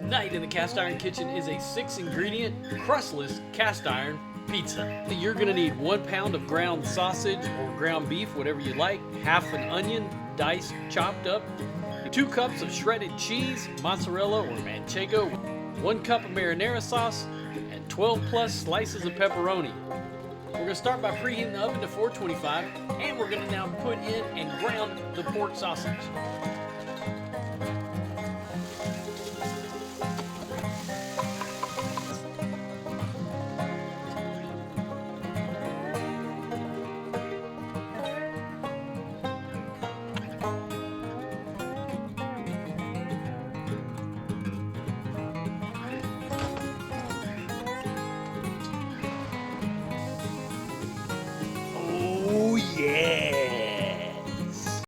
Tonight in the Cast Iron Kitchen is a 6-ingredient, crustless cast iron pizza. You're gonna need 1 pound of ground sausage or ground beef, whatever you like, half an onion, diced, chopped up, 2 cups of shredded cheese, mozzarella or manchego, 1 cup of marinara sauce, and 12 plus slices of pepperoni. We're gonna start by preheating the oven to 425, and we're gonna now put in and ground the pork sausage.